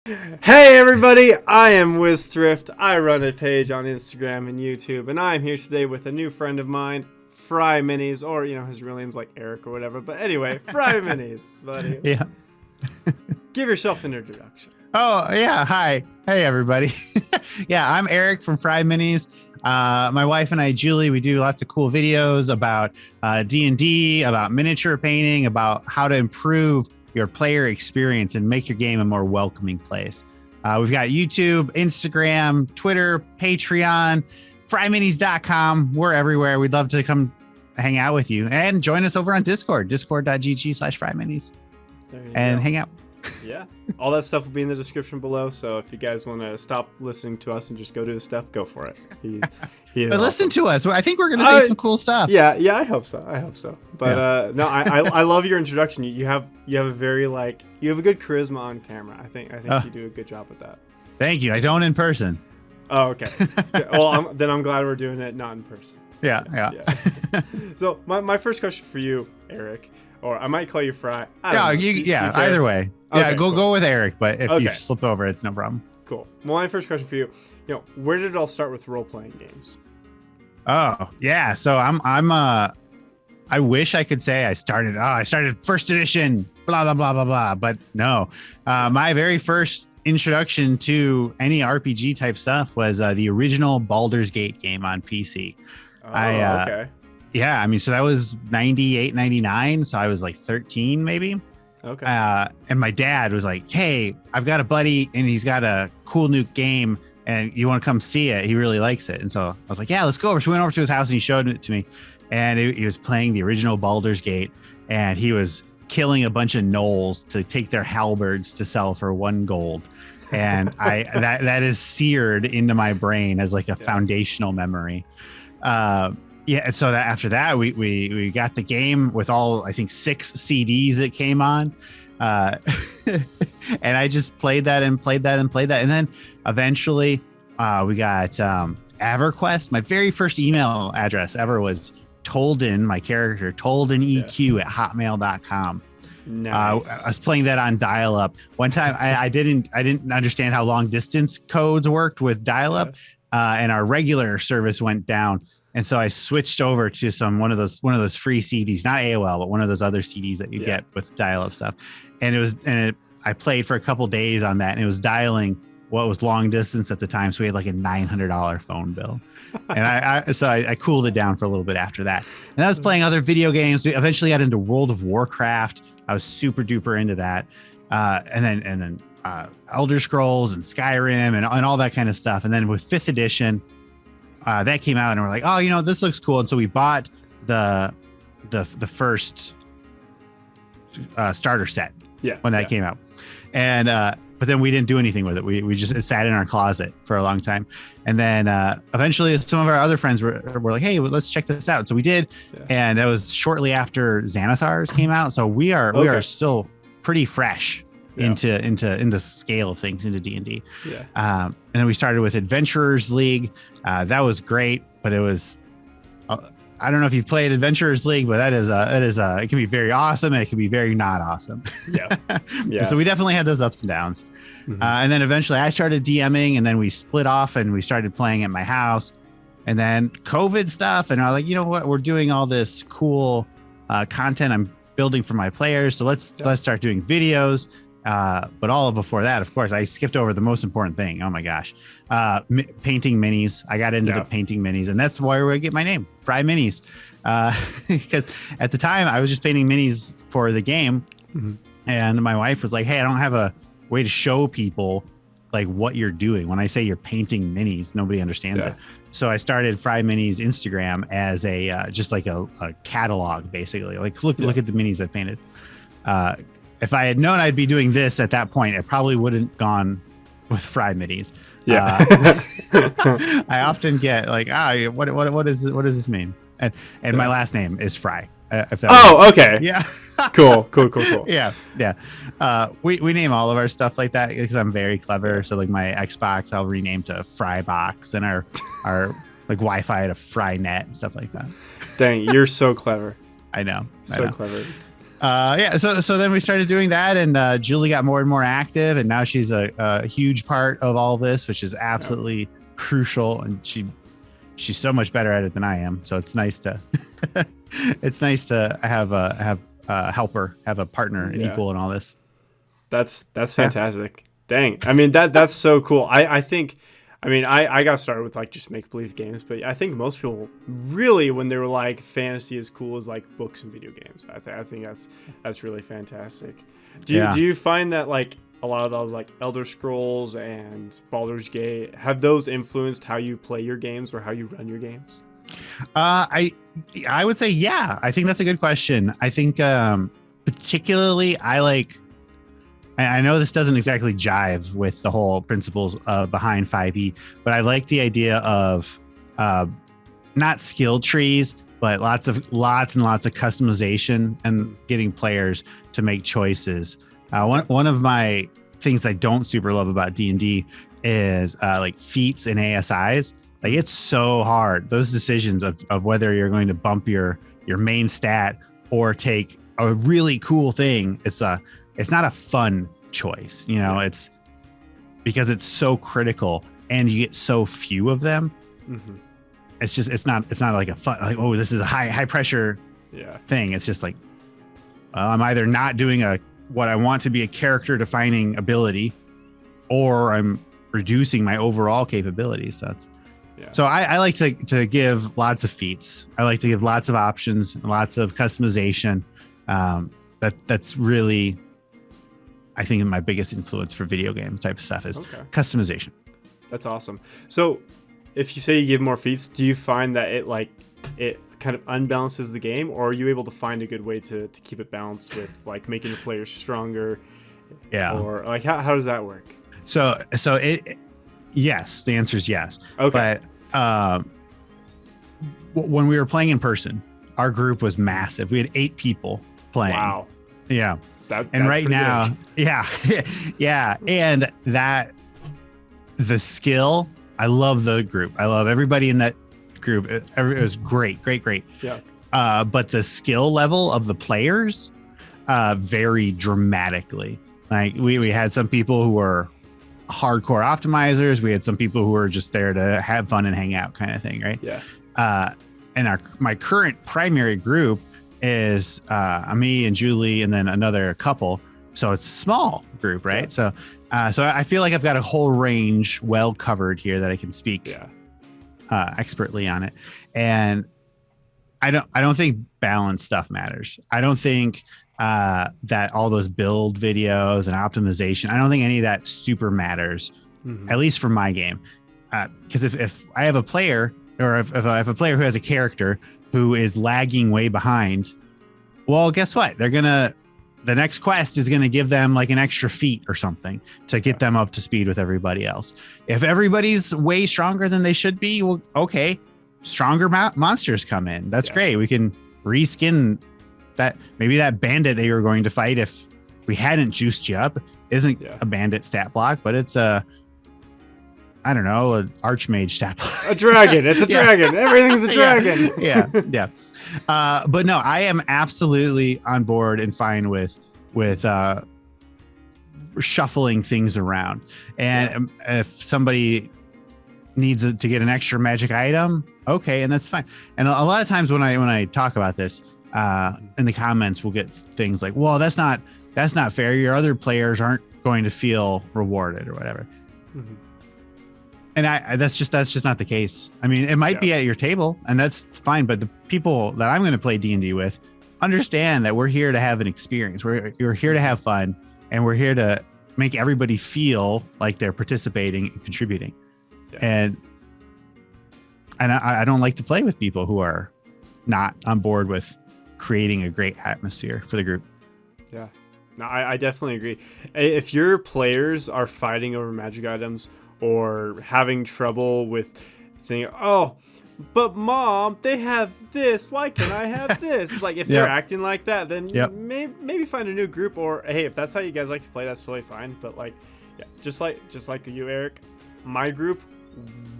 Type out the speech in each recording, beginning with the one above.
Hey everybody, I am WizThrift. I run a page on Instagram and YouTube, and I'm here today with a new friend of mine, FryMinis, or his real name's like Eric or whatever. But anyway, FryMinis, buddy. Yeah. Give yourself an introduction. Oh, yeah. Hi. Hey, everybody. Yeah, I'm Eric from FryMinis. My wife and I, Julie, we do lots of cool videos about D&D, about miniature painting, about how to improve your player experience and make your game a more welcoming place. We've got YouTube, Instagram, Twitter, Patreon, FryMinis.com. We're everywhere. We'd love to come hang out with you and join us over on Discord, discord.gg/FryMinis, and hang out. Yeah, all that stuff will be in the description below. So if you guys want to stop listening to us and just go do his stuff, go for it. But listen to us. I think we're going to say some cool stuff. Yeah, I hope so. But no, I love your introduction. You have a very you have a good charisma on camera. I think you do a good job with that. Thank you. I don't in person. Oh, okay. Well, then I'm glad we're doing it not in person. Yeah. So my first question for you, Eric, or I might call you Fry. Either way. Yeah, Okay, go with Eric, but if you slip over, it's no problem. Cool. Well, my first question for you, where did it all start with role-playing games? Oh, yeah. So I wish I could say I started first edition, blah, blah, blah, blah, blah. But no, my very first introduction to any RPG type stuff was the original Baldur's Gate game on PC. Oh, okay. Yeah, I mean, so that was 98, 99. So I was like 13, maybe. Okay. And my dad was like, hey, I've got a buddy and he's got a cool new game and you want to come see it? He really likes it. And so I was like, yeah, let's go over. So we went over to his house and he showed it to me. And he was playing the original Baldur's Gate and he was killing a bunch of gnolls to take their halberds to sell for 1 gold. And that is seared into my brain as like a foundational memory. Yeah, so after that, we got the game with all, I think, 6 CDs it came on. And I just played that. And then eventually we got Everquest. My very first email address ever was Tolden, my character, ToldenEQ at hotmail.com. Nice. I was playing that on dial-up. One time I didn't understand how long distance codes worked with dial-up, and our regular service went down. And so I switched over to one of those free CDs, not AOL, but one of those other CDs that you get with dial-up stuff. And I played for a couple days on that, and it was dialing what was long distance at the time. So we had like a $900 phone bill. And I cooled it down for a little bit after that. And I was playing other video games. We eventually got into World of Warcraft. I was super duper into that. And then Elder Scrolls and Skyrim and all that kind of stuff. And then with 5th edition, that came out and we're like, oh, this looks cool. And so we bought the first starter set when that came out. And but then we didn't do anything with it. We just it sat in our closet for a long time. And then eventually some of our other friends were like, hey, let's check this out. So we did. Yeah. And that was shortly after Xanathars came out. So we are still pretty fresh into the scale of things, into D&D. Yeah. And then we started with Adventurers League. That was great, but it was I don't know if you've played Adventurers League, but it can be very awesome and it can be very not awesome. Yeah. So we definitely had those ups and downs. Mm-hmm. And then eventually I started DMing, and then we split off and we started playing at my house. And then COVID stuff, and I was like, you know what, we're doing all this cool content I'm building for my players, so let's start doing videos. But all before that, of course, I skipped over the most important thing. Oh my gosh. Painting minis. I got into the painting minis, and that's where I get my name, FryMinis. Because at the time I was just painting minis for the game. Mm-hmm. And my wife was like, hey, I don't have a way to show people like what you're doing. When I say you're painting minis, nobody understands it. So I started FryMinis Instagram as just like a catalog, basically. Like look at the minis I painted. If I had known I'd be doing this at that point, I probably wouldn't gone with FryMinis. Yeah. I often get like, what does this mean? And my last name is Fry. Okay. Yeah. Cool. Yeah. We name all of our stuff like that because I'm very clever. So like my Xbox, I'll rename to Frybox, and our like Wi-Fi to FryNet and stuff like that. Dang, you're so clever. I know. So clever. Yeah. So then we started doing that, and Julie got more and more active, and now she's a huge part of all this, which is absolutely crucial. And she's so much better at it than I am. So it's nice to it's nice to have a helper, have a partner, an equal in all this. That's fantastic. Dang. I mean, that's so cool. I think, I mean, I got started with like just make believe games, but I think most people really, when they were like fantasy is cool as like books and video games. I think that's really fantastic. Do you find that like a lot of those like Elder Scrolls and Baldur's Gate, have those influenced how you play your games or how you run your games? I would say, yeah, I think that's a good question. I think particularly I know this doesn't exactly jive with the whole principles behind 5e, but I like the idea of not skill trees, but lots and lots of customization and getting players to make choices. One of my things I don't super love about D&D is like feats and ASIs. Like, it's so hard. Those decisions of whether you're going to bump your main stat or take a really cool thing, it's not a fun choice. It's because it's so critical and you get so few of them. Mm-hmm. It's not like a fun, like, oh, this is a high pressure thing. It's just like, I'm either not doing what I want to be a character defining ability, or I'm reducing my overall capabilities. So I like to give lots of feats. I like to give lots of options, lots of customization. That's really, I think, my biggest influence for video game type of stuff is customization. That's awesome. So if you say you give more feats, do you find that it kind of unbalances the game, or are you able to find a good way to keep it balanced with like making the players stronger? Yeah. Or like how does that work? So yes, the answer is yes. Okay. But when we were playing in person, our group was massive. We had 8 people playing. Wow. Yeah. That's right now, big. yeah. And the skill, I love the group. I love everybody in that group. It was great. Yeah. But the skill level of the players varied dramatically. Like we had some people who were hardcore optimizers. We had some people who were just there to have fun and hang out, kind of thing, right? Yeah. And my current primary group is me and Julie, and then another couple. So it's a small group, right? Yeah. So I feel like I've got a whole range well covered here that I can speak expertly on it. And I don't think balanced stuff matters. I don't think that all those build videos and optimization, I don't think any of that super matters, at least for my game. Because if I have a player, or if I have a player who has a character who is lagging way behind, well, guess what? The next quest is going to give them like an extra feat or something to get them up to speed with everybody else. If everybody's way stronger than they should be, well, okay, stronger monsters come in. That's great. We can reskin that. Maybe that bandit that you were going to fight, if we hadn't juiced you up, isn't a bandit stat block, but it's an archmage stat block. A dragon. It's a dragon. Everything's a dragon. Yeah. But no, I am absolutely on board and fine with shuffling things around. And if somebody needs to get an extra magic item, okay, and that's fine. And a lot of times when I talk about this in the comments, we'll get things like, well, that's not fair. Your other players aren't going to feel rewarded or whatever. Mm-hmm. And that's just not the case. I mean, it might be at your table, and that's fine. But the people that I'm going to play D&D with understand that we're here to have an experience. We're here to have fun, and we're here to make everybody feel like they're participating and contributing. Yeah. And I don't like to play with people who are not on board with creating a great atmosphere for the group. Yeah, no, I definitely agree. If your players are fighting over magic items, or having trouble with thinking, oh, but mom, they have this. Why can't I have this? It's like, if they're acting like that, then maybe find a new group. Or hey, if that's how you guys like to play, that's totally fine. But like, just like you, Eric, my group,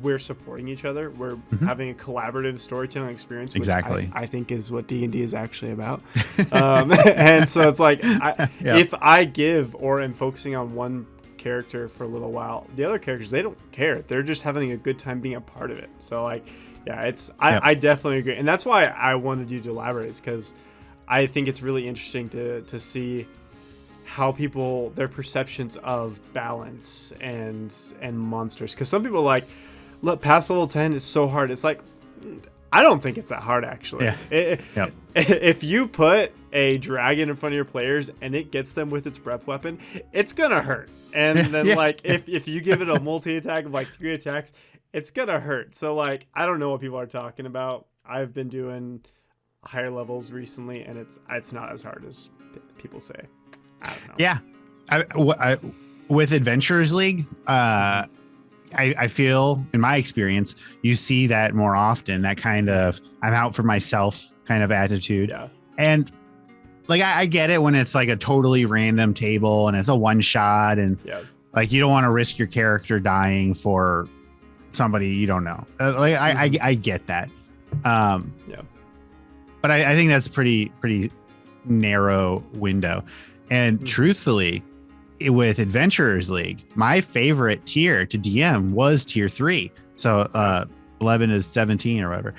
we're supporting each other. We're having a collaborative storytelling experience, which Exactly. I think is what D&D is actually about. And so it's like, if I give or am focusing on one character for a little while, the other characters, they don't care. They're just having a good time being a part of it. So like, yeah, I definitely agree. And that's why I wanted you to elaborate, is because I think it's really interesting to see how people, their perceptions of balance and monsters. Because some people are like, look, past level 10 is so hard. It's like, I don't think it's that hard, actually. If you put a dragon in front of your players and it gets them with its breath weapon, it's gonna hurt. And then if you give it a multi-attack of like 3 attacks, it's gonna hurt. So like, I don't know what people are talking about. I've been doing higher levels recently, and it's not as hard as people say. I don't know. Yeah, with Adventurers League, I feel, in my experience, you see that more often. That kind of I'm out for myself kind of attitude. Yeah. And like I get it when it's like a totally random table and it's a one shot, and like you don't want to risk your character dying for somebody you don't know. I get that. But I think that's pretty narrow window. And truthfully, with Adventurers League, my favorite tier to DM was tier 3. So 11 is 17 or whatever.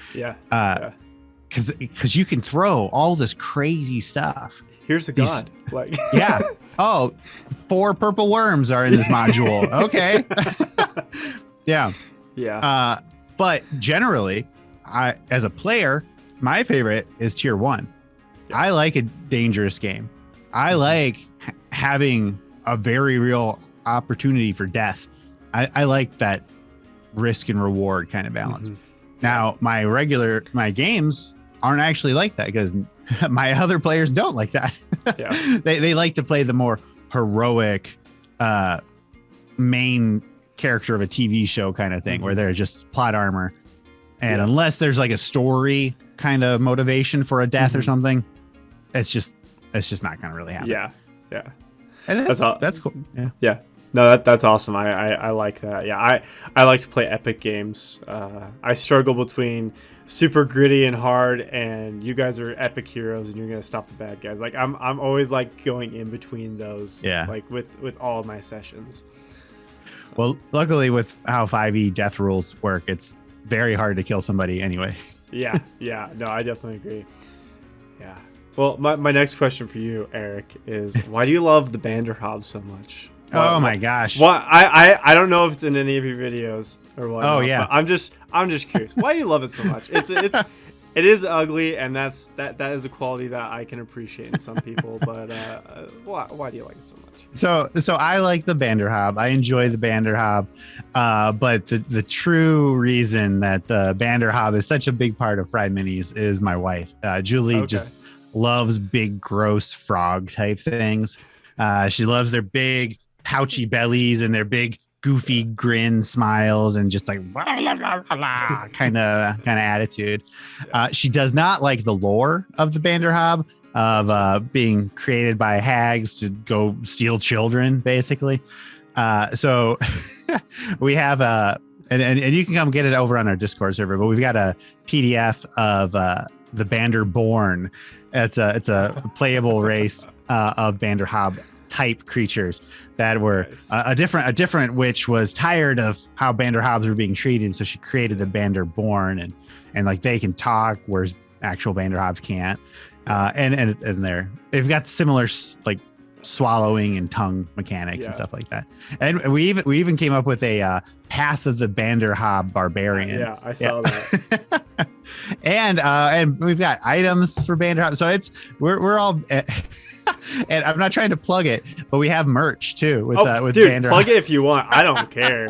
Because you can throw all this crazy stuff. Here's a god. Like Oh, 4 purple worms are in this module. Okay. But generally, as a player, my favorite is tier 1. I like a dangerous game. I like having a very real opportunity for death. I like that risk and reward kind of balance. Now, my games aren't actually like that, because my other players don't like that. They like to play the more heroic main character of a TV show kind of thing, where they're just plot armor. And unless there's like a story kind of motivation for a death or something, it's just not going to really happen. And that's cool. No, that's awesome. I like that. I like to play epic games. I struggle between super gritty and hard, and you guys are epic heroes and you're gonna stop the bad guys. Like I'm always like going in between those. Like with all of my sessions. So. Well, luckily with how 5e death rules work, it's very hard to kill somebody anyway. No, I definitely agree. Well, my next question for you, Eric, is why do you love the Banderhobbs so much? My gosh. Why I don't know if it's in any of your videos or what. But I'm just curious. Why do you love it so much? It is ugly, and that is a quality that I can appreciate in some people. But why do you like it so much? So I like the Banderhobb. I enjoy the Banderhobb. But the true reason that the Banderhobb is such a big part of FryMinis is my wife. Julie just loves big, gross frog type things. She loves their big, pouchy bellies and their big, goofy grin smiles and just like kind of attitude. She does not like the lore of the Banderhobb of being created by hags to go steal children, basically. So we have and you can come get it over on our Discord server, but we've got a PDF of the Banderborn. It's a playable race of Banderhobb type creatures that were a different witch was tired of how Banderhobbs were being treated, so she created the Banderborn, and like they can talk, whereas actual Banderhobbs can't. And they've got similar like swallowing and tongue mechanics and stuff like that. And we even came up with a Path of the Banderhobb Barbarian. I saw that. And we've got items for Banderhobb. So we're all and I'm not trying to plug it, but we have merch too with dude, Banderhobb. Plug it if you want. I don't care.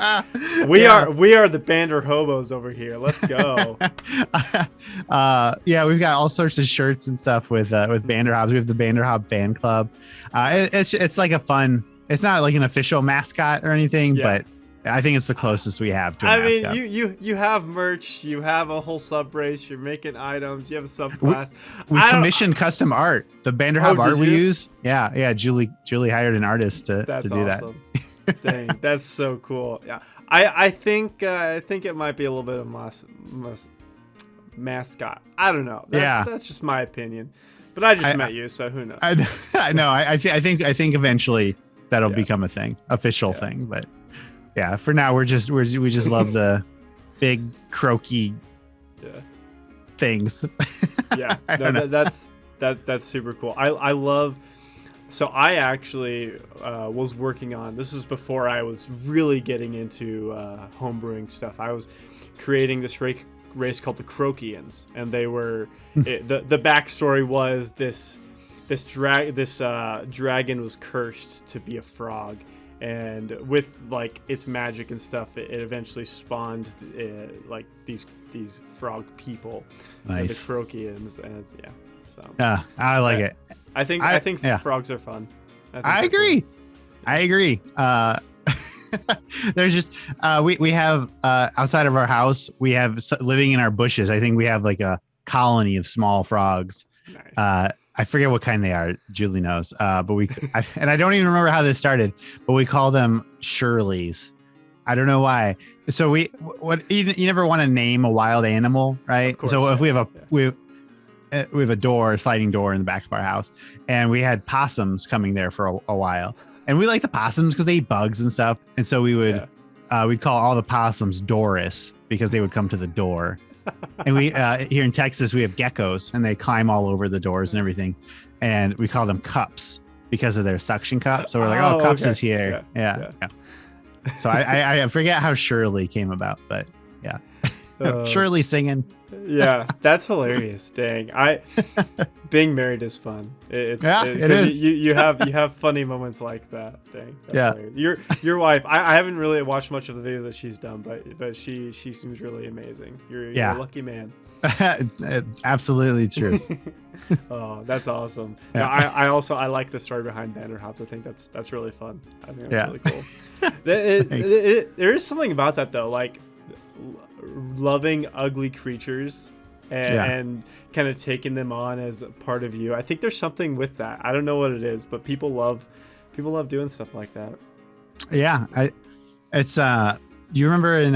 We are the Bander hobos over here. Let's go. We've got all sorts of shirts and stuff with Banderhobbs. We have the Banderhobb fan club. It's like a fun. It's not like an official mascot or anything, but I think it's the closest we have to a mascot. Mean, you have merch, you have a whole sub race, you're making items, you have a subclass. We commissioned custom art. The Banderhobb art we use. Yeah. Julie hired an artist to do that. Dang, that's so cool. Yeah, I think it might be a little bit of mascot. I don't know. That's just my opinion. But I just met you, so who knows? I know. I think eventually that'll become a thing, official thing. But yeah, for now we just love the big croaky things. Yeah, no, that's super cool. I love. So I actually was working on, this is before I was really getting into homebrewing stuff. I was creating this race called the Croakians, and they were the backstory was this dragon was cursed to be a frog, and with like its magic and stuff, it eventually spawned like these frog people, nice. The Croakians, and so yeah, I like it. I think frogs are fun. I agree. Fun. I agree. There's just we have outside of our house, we have living in our bushes. I think we have like a colony of small frogs. Nice. I forget what kind they are. Julie knows. But and I don't even remember how this started. But we call them Shirleys. I don't know why. So you never want to name a wild animal, right? Course, so if we have we have a sliding door in the back of our house, and we had possums coming there for a while. And we like the possums because they eat bugs and stuff. And so we'd call all the possums Doris because they would come to the door. And we here in Texas, we have geckos, and they climb all over the doors and everything. And we call them Cups because of their suction cup. So we're like, Cups is here. Yeah. So I forget how Shirley came about, but yeah. Shirley singing. Yeah, that's hilarious. Dang, being married is fun. It is. You have funny moments like that. Dang, that's hilarious. Your wife. I haven't really watched much of the video that she's done, but she seems really amazing. You're a lucky man. Absolutely true. Oh, that's awesome. Yeah. No, I like the story behind Banderhobbs. I think that's really fun. I think that's really cool. There is something about that though, like loving ugly creatures and kind of taking them on as a part of you. I think there's something with that. I don't know what it is, but people love doing stuff like that. Yeah, it's you remember in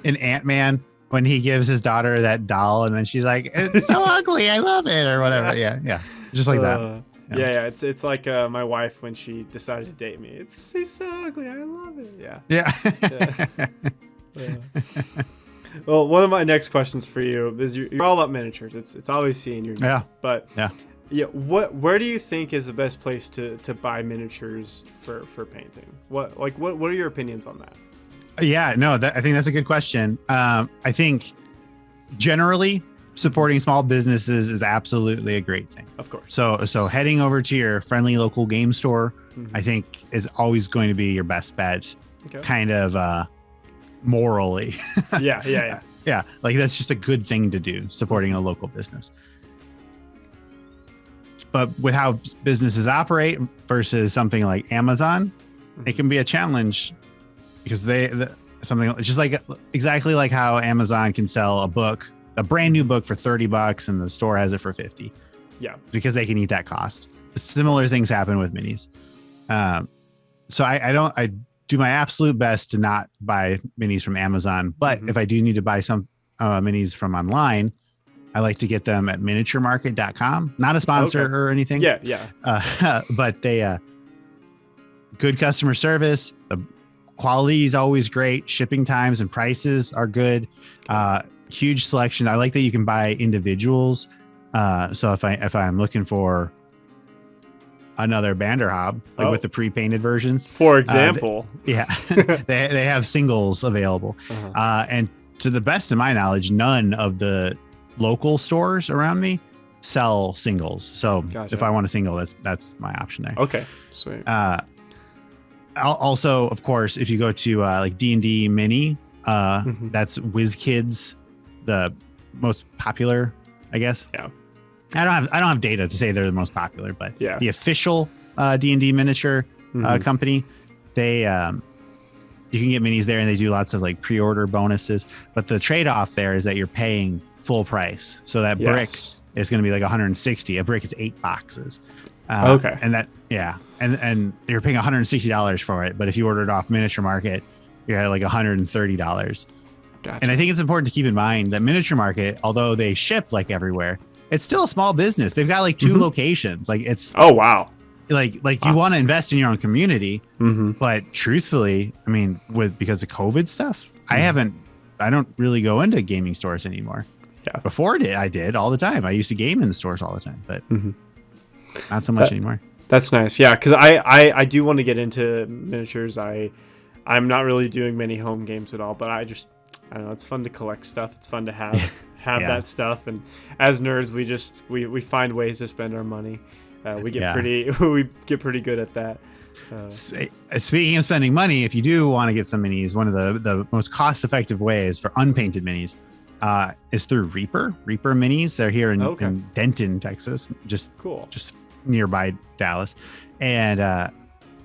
in Ant-Man when he gives his daughter that doll and then she's like, it's so ugly, I love it, or whatever. Yeah, just like that. Yeah, it's like my wife when she decided to date me. He's so ugly, I love it. Yeah. Well, one of my next questions for you is you're all about miniatures. It's always seeing your name. But where do you think is the best place to buy miniatures for painting? What are your opinions on that? Yeah, no, I think that's a good question. I think generally supporting small businesses is absolutely a great thing. Of course. So heading over to your friendly local game store, I think is always going to be your best bet. Okay. Kind of morally. Yeah. Like that's just a good thing to do, supporting a local business. But with how businesses operate versus something like Amazon, it can be a challenge because something just like exactly like how Amazon can sell a brand new book for $30 and the store has it for $50. Yeah. Because they can eat that cost. Similar things happen with minis. So I do my absolute best to not buy minis from Amazon, but if I do need to buy some minis from online, I like to get them at miniaturemarket.com. Not a sponsor or anything. Yeah. But they good customer service. The quality is always great. Shipping times and prices are good. Huge selection. I like that you can buy individuals. So if I'm looking for another Banderhobb, with the pre-painted versions, for example, they have singles available. And to the best of my knowledge, none of the local stores around me sell singles. So if I want a single, that's my option there. Okay, sweet. Also, of course, if you go to like D&D Mini, that's WizKids, the most popular, I guess. Yeah. I don't have data to say they're the most popular, but the official D&D miniature company, they you can get minis there, and they do lots of like pre-order bonuses. But the trade-off there is that you're paying full price. So that brick is going to be like 160. A brick is 8 boxes. And and you're paying $160 for it. But if you order it off Miniature Market, you're at like $130. Gotcha. And I think it's important to keep in mind that Miniature Market, although they ship like everywhere, it's still a small business. They've got like 2 locations. Like it's wow. Like you want to invest in your own community, but truthfully, I mean, because of COVID stuff, I don't really go into gaming stores anymore. Yeah. Before I did all the time. I used to game in the stores all the time, but not so much anymore. That's nice. Yeah, because I do want to get into miniatures. I'm not really doing many home games at all, but I don't know. It's fun to collect stuff. It's fun to have that stuff. And as nerds, we find ways to spend our money. We get pretty good at that. Speaking of spending money, if you do want to get some minis, one of the most cost-effective ways for unpainted minis is through Reaper Minis. They're here in Denton, Texas, just nearby Dallas, and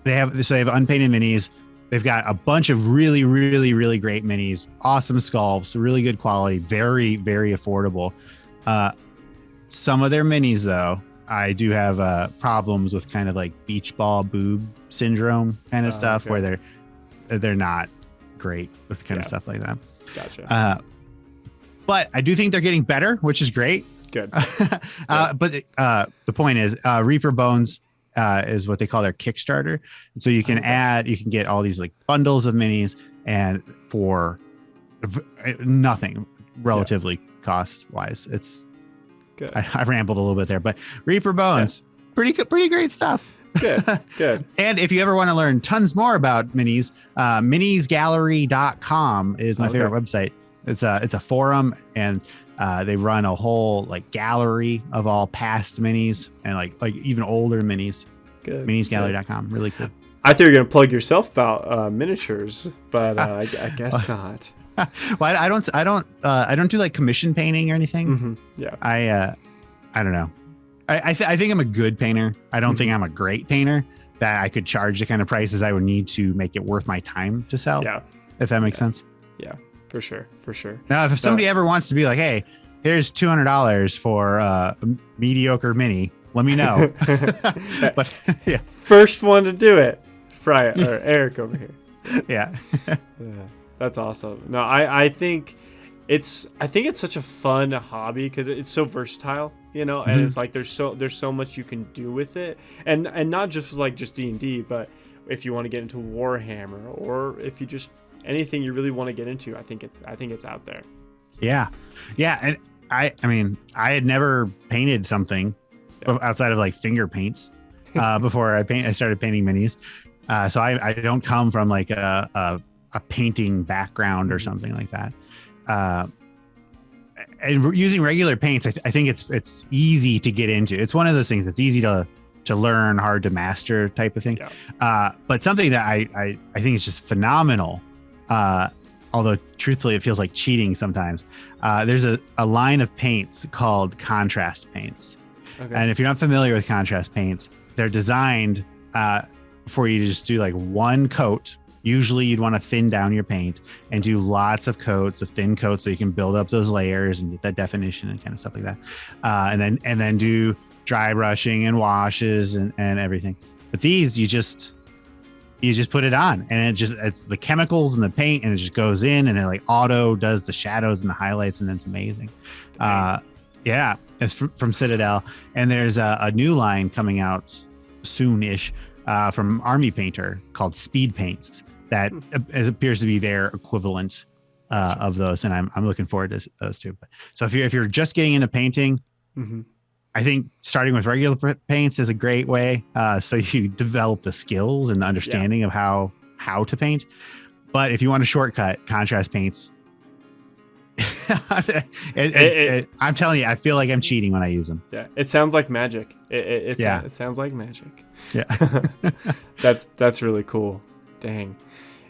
they have unpainted minis. They've got a bunch of really, really, really great minis, awesome sculpts, really good quality, very, very affordable. Some of their minis, though, I do have problems with kind of like beach ball boob syndrome kind of stuff, where they're not great with kind of stuff like that. Gotcha. But I do think they're getting better, which is great. Good. But the point is, Reaper Bones is what they call their Kickstarter. And so you can get all these like bundles of minis, and for nothing relatively cost wise. It's good. I rambled a little bit there, but Reaper Bones, pretty great stuff. Good. And if you ever want to learn tons more about minis, minisgallery.com is my favorite website. It's a forum, and they run a whole like gallery of all past minis and like even older minis. Good. Minisgallery.com, really cool. I thought you were gonna plug yourself about miniatures, but I guess not. Well, I don't do like commission painting or anything. Yeah. I don't know. I think I'm a good painter. I don't think I'm a great painter that I could charge the kind of prices I would need to make it worth my time to sell. Yeah. If that makes sense. Yeah, for sure. Now, if somebody ever wants to be like, hey, here's $200 for a mediocre mini, let me know. But yeah. First one to do it. Eric over here. Yeah. That's awesome. No, I think it's such a fun hobby because it's so versatile, and it's like there's so much you can do with it, and not just with like just D&D, but if you want to get into Warhammer, or if you just anything you really want to get into, I think it's out there. Yeah, and I mean I had never painted something outside of like finger paints before I started painting minis, so I don't come from like a painting background or something like that. And using regular paints, I think it's easy to get into. It's one of those things that's easy to learn, hard to master type of thing. But something that I think is just phenomenal, although truthfully it feels like cheating sometimes. There's a line of paints called contrast paints. And if you're not familiar with contrast paints, they're designed for you to just do like one coat. Usually you'd want to thin down your paint and do lots of thin coats, so you can build up those layers and get that definition and kind of stuff like that. And then do dry brushing and washes and everything. But these, you just put it on, and it's the chemicals and the paint, and it just goes in, and it like auto does the shadows and the highlights, and it's amazing. Yeah, it's from Citadel, and there's a new line coming out soon-ish from Army Painter called Speed Paints. That appears to be their equivalent of those, and I'm looking forward to those too. So if you're just getting into painting, I think starting with regular paints is a great way. So you develop the skills and the understanding of how to paint. But if you want a shortcut, contrast paints. I'm telling you, I feel like I'm cheating when I use them. Yeah, it sounds like magic. It sounds like magic. Yeah, that's really cool. Dang.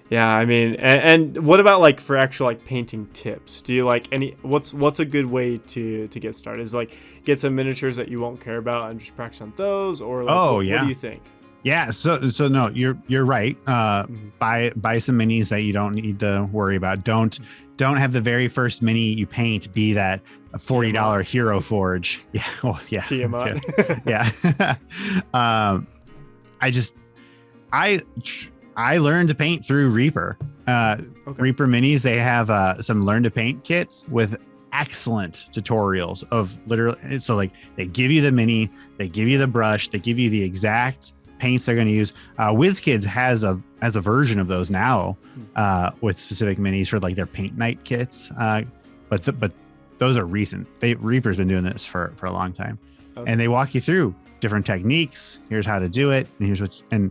Yeah, I mean, and what about like for actual like painting tips? Do you like what's a good way to get started? Is like get some miniatures that you won't care about and just practice on those, or like, what do you think? Yeah, so no, you're right. Buy some minis that you don't need to worry about. Don't have the very first mini you paint be that $40 Hero Forge. Yeah, well, yeah. Tiamat. Yeah. I just I learned to paint through Reaper. Reaper Minis, they have some learn to paint kits with excellent tutorials of literally. So like they give you the mini, they give you the brush, they give you the exact paints they're going to use. WizKids has a version of those now with specific minis for like their paint night kits. But those are recent. Reaper's been doing this for a long time, and they walk you through different techniques. Here's how to do it, and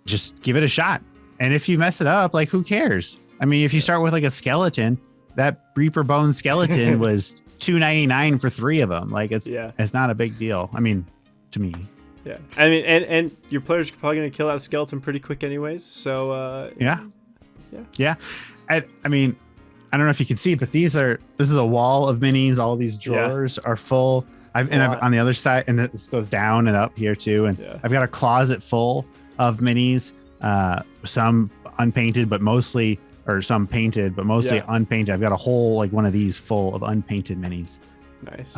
just give it a shot. And if you mess it up, like who cares? I mean, if you start with like a skeleton, that Reaper bone skeleton was $2.99 for 3 of them. Like it's not a big deal. I mean, to me. Yeah. I mean, and your players are probably going to kill that skeleton pretty quick anyways. So yeah. I mean, I don't know if you can see, but this is a wall of minis. All these drawers are full. I've on the other side, and this goes down and up here too. And I've got a closet full of minis, some unpainted, but mostly, or some painted, but mostly unpainted. I've got a whole, like one of these full of unpainted minis. Nice.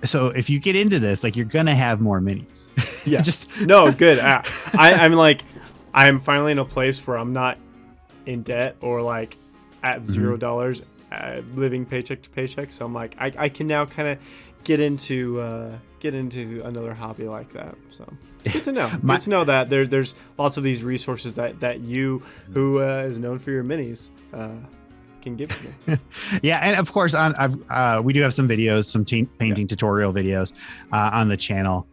So if you get into this, like you're going to have more minis. Yeah. No, good. I'm finally in a place where I'm not in debt or like at $0, living paycheck to paycheck. So I'm like, I can now kind of get into another hobby like that. So it's good to know. Good to know that there's lots of these resources that you, who is known for your minis, can give to me. Yeah, and of course we do have some videos, some painting tutorial videos on the channel.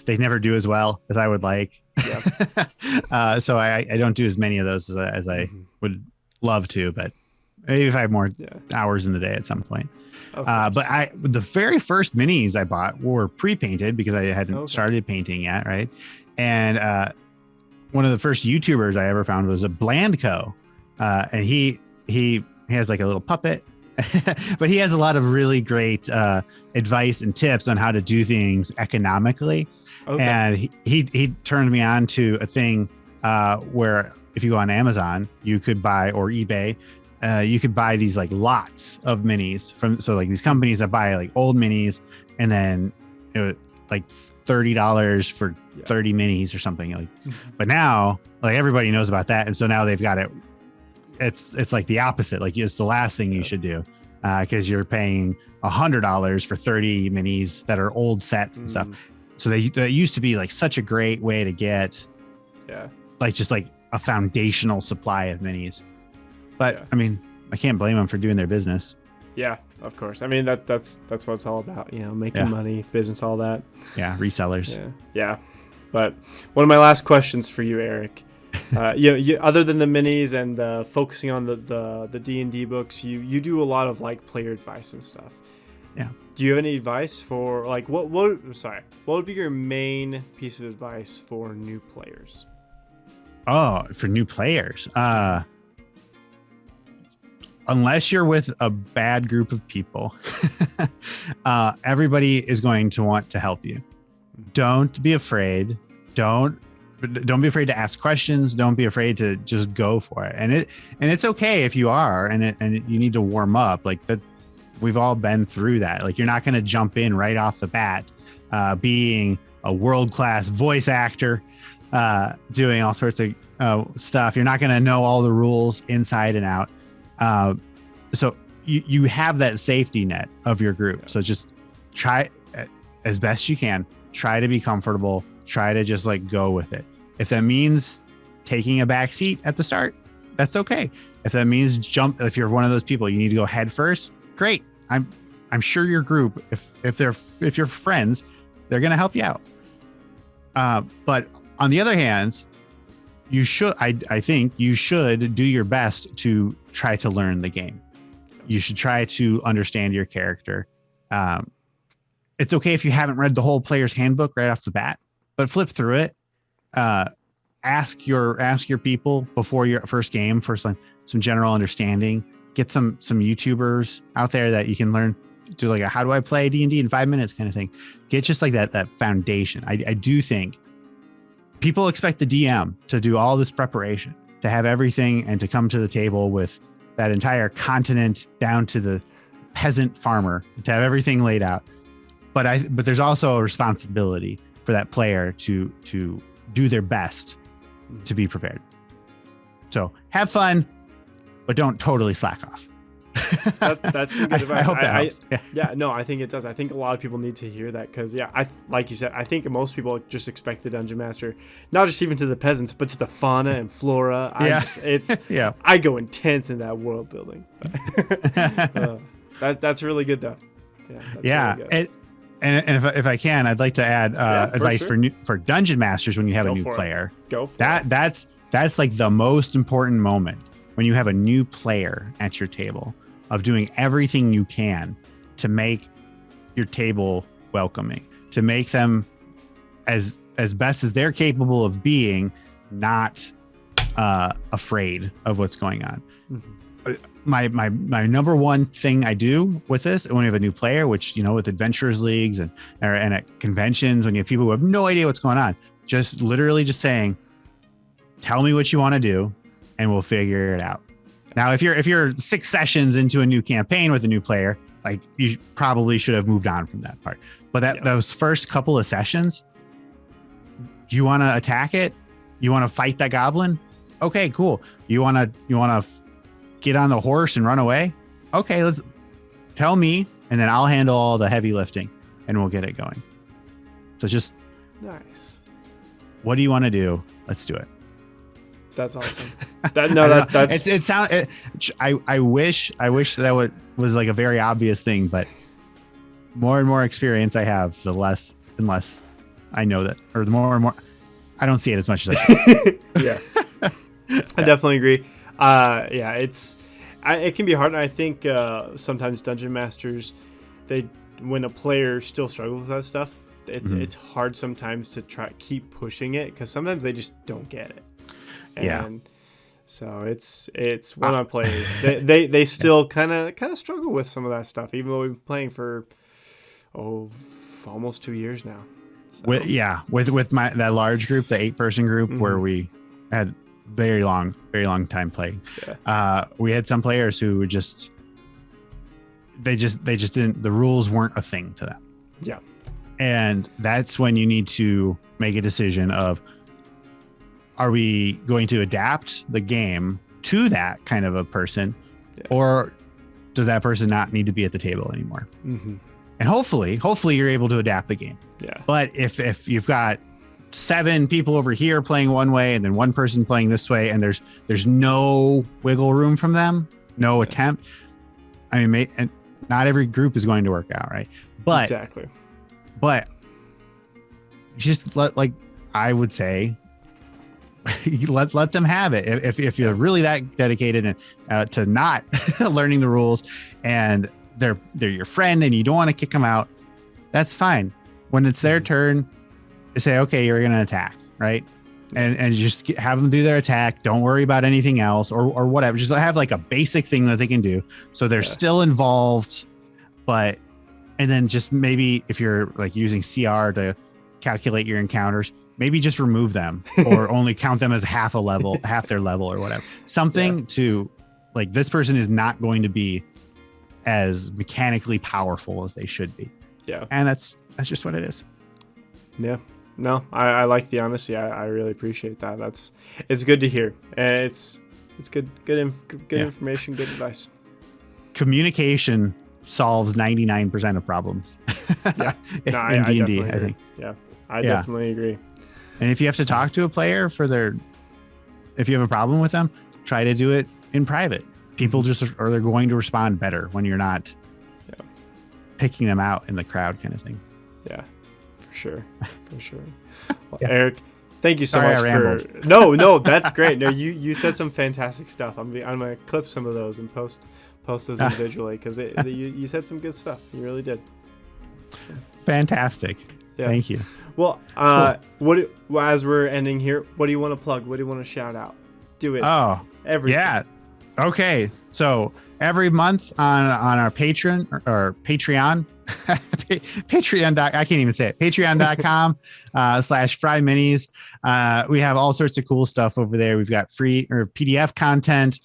They never do as well as I would like. Yeah. So I don't do as many of those as I would love to, but maybe if I have more hours in the day at some point. But the very first minis I bought were pre-painted because I hadn't started painting yet, right? And one of the first YouTubers I ever found was a Blandco, and he has like a little puppet, but he has a lot of really great advice and tips on how to do things economically. And he turned me on to a thing where if you go on Amazon, you could buy, or eBay, you could buy these like lots of minis so like these companies that buy like old minis, and then it was like $30 for 30 minis or something like. But now like everybody knows about that, and so now they've got it. It's like the opposite. Like it's the last thing you should do, because you're paying $100 for 30 minis that are old sets and stuff. So that used to be like such a great way to get, like just like a foundational supply of minis. But I mean, I can't blame them for doing their business. Yeah, of course. I meyou that's what it's all about. You know, making money, business, all that. Yeah, resellers. Yeah. But one of my last questions for you, Eric. You other than the minis and focusing on the D&D books, you do a lot of like player advice and stuff. Yeah. Do you have any advice for like what would be your main piece of advice for new players? Oh, for new players. Unless you're with a bad group of people, everybody is going to want to help you. Don't be afraid. Don't be afraid to ask questions. Don't be afraid to just go for it. And it's okay if you are, and you need to warm up like that. We've all been through that. Like you're not going to jump in right off the bat, being a world-class voice actor, doing all sorts of stuff. You're not going to know all the rules inside and out. So you have that safety net of your group. So just try as best you can, try to be comfortable, try to just like go with it. If that means taking a back seat at the start, that's okay. If that means if you're one of those people, you need to go head first, great. I'm sure your group, if you're friends, they're going to help you out. But on the other hand, I think you should do your best to try to learn the game. You should try to understand your character. It's okay if you haven't read the whole player's handbook right off the bat, but flip through it. Ask your people before your first game for some general understanding. Get some YouTubers out there that you can learn, do like a how do I play D&D in 5 minutes kind of thing. Get just like that foundation. I do think people expect the DM to do all this preparation, to have everything, and to come to the table with that entire continent down to the peasant farmer, to have everything laid out. But there's also a responsibility for that player to do their best to be prepared. So have fun, but don't totally slack off. That's some good advice. I hope that helps. Yeah, no, I think it does. I think a lot of people need to hear that because, like you said, I think most people just expect the dungeon master, not just even to the peasants, but to the fauna and flora. I go intense in that world building. That's really good though. Yeah. Really good. And if I can, I'd like to add advice for dungeon masters when you have a new player. Go for it. That's like the most important moment when you have a new player at your table, of doing everything you can to make your table welcoming, to make them as best as they're capable of being, not afraid of what's going on. Mm-hmm. My number one thing I do with this when you have a new player, which, with adventurers leagues and at conventions, when you have people who have no idea what's going on, just literally just saying, tell me what you want to do and we'll figure it out. Now, if you're 6 sessions into a new campaign with a new player, like, you probably should have moved on from that part. But those first couple of sessions, you want to attack it? You want to fight that goblin? Okay, cool. You want to get on the horse and run away? Okay, let's tell me, and then I'll handle all the heavy lifting, and we'll get it going. So just nice. What do you want to do? Let's do it. That's awesome. That's it sounds. I wish that was like a very obvious thing, but more and more experience I have, the less and less I know that, or the more and more I don't see it as much as I yeah. I definitely agree. It can be hard, and I think sometimes dungeon masters, when a player still struggles with that stuff, it's hard sometimes to keep pushing it, because sometimes they just don't get it. And so it's one-on players. They still kind of struggle with some of that stuff, even though we've been playing for almost 2 years now. So. With that large group, the 8-person group, where we had very long time playing. We had some players who were just didn't. The rules weren't a thing to them. Yeah, and that's when you need to make a decision of, are we going to adapt the game to that kind of a person, or does that person not need to be at the table anymore? Mm-hmm. And hopefully you're able to adapt the game. Yeah. But if you've got 7 people over here playing one way and then one person playing this way, and there's no wiggle room from them, no attempt. I mean, and not every group is going to work out, right? But exactly. But just I would say, let them have it. If you're really that dedicated and to not learning the rules, and they're your friend and you don't want to kick them out, that's fine. When it's their turn, say, okay, you're going to attack, right? And just have them do their attack. Don't worry about anything else or whatever. Just have like a basic thing that they can do, so they're still involved. And then just maybe if you're like using CR to calculate your encounters, maybe just remove them or only count them as half their level or whatever. Something to, like, this person is not going to be as mechanically powerful as they should be. Yeah. And that's just what it is. Yeah. No, I like the honesty. I really appreciate that. It's good to hear. And it's good information, good advice. Communication solves 99% of problems. Yeah. No, in D&D, I think. Yeah. I definitely agree. And if you have to talk to a player if you have a problem with them, try to do it in private. People they're going to respond better when you're not picking them out in the crowd, kind of thing. Yeah, for sure. Well, Eric, thank you so much for. No, that's great. No, you said some fantastic stuff. I'm gonna clip some of those and post those individually, because you said some good stuff. You really did. Fantastic. Yeah. Thank you. Well, cool. As we're ending here, what do you want to plug? What do you want to shout out? Do it. Oh, everything. Yeah. Okay. So every month on our Patreon, Patreon. I can't even say it. Patreon.com /FryMinis. We have all sorts of cool stuff over there. We've got free or PDF content.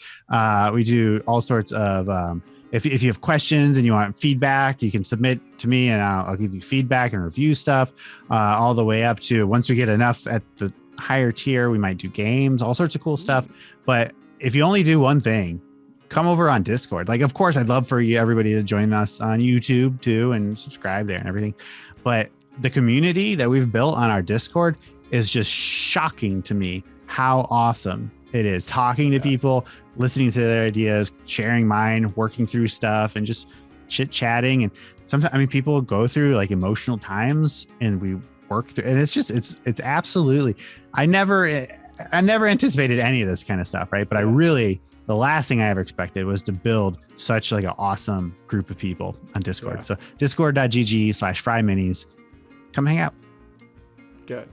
We do all sorts of if you have questions and you want feedback, you can submit to me and I'll give you feedback and review stuff, all the way up to once we get enough at the higher tier, we might do games, all sorts of cool stuff. But if you only do one thing, come over on Discord. Like, of course, I'd love for everybody to join us on YouTube too and subscribe there and everything. But the community that we've built on our Discord is just shocking to me how awesome it is. Talking to people, listening to their ideas, sharing mine, working through stuff, and just chit chatting. And sometimes, I mean, people go through like emotional times, and we work through. And it's just, it's absolutely. I never anticipated any of this kind of stuff, right? But I really, the last thing I ever expected was to build such like an awesome group of people on Discord. Yeah. So discord.gg/FryMinis. Come hang out. Good.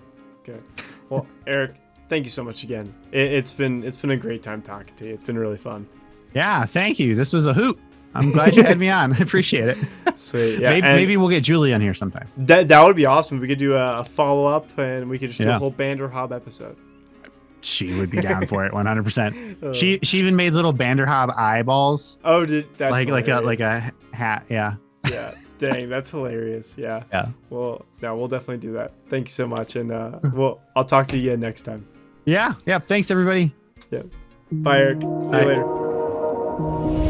Well, Eric, thank you so much again. It's been a great time talking to you. It's been really fun. Yeah, thank you. This was a hoot. I'm glad you had me on. I appreciate it. Sweet. Yeah, maybe we'll get Julie on here sometime. That would be awesome. We could do a follow-up and we could just do a whole Banderhobb episode. She would be down for it 100%. She even made little Banderhobb eyeballs. Oh, that's like a hat. Yeah. Yeah. Dang, that's hilarious. Yeah. Well, we'll definitely do that. Thank you so much, and I'll talk to you again next time. Yeah. Thanks, everybody. Yeah. Bye, Eric. See you later.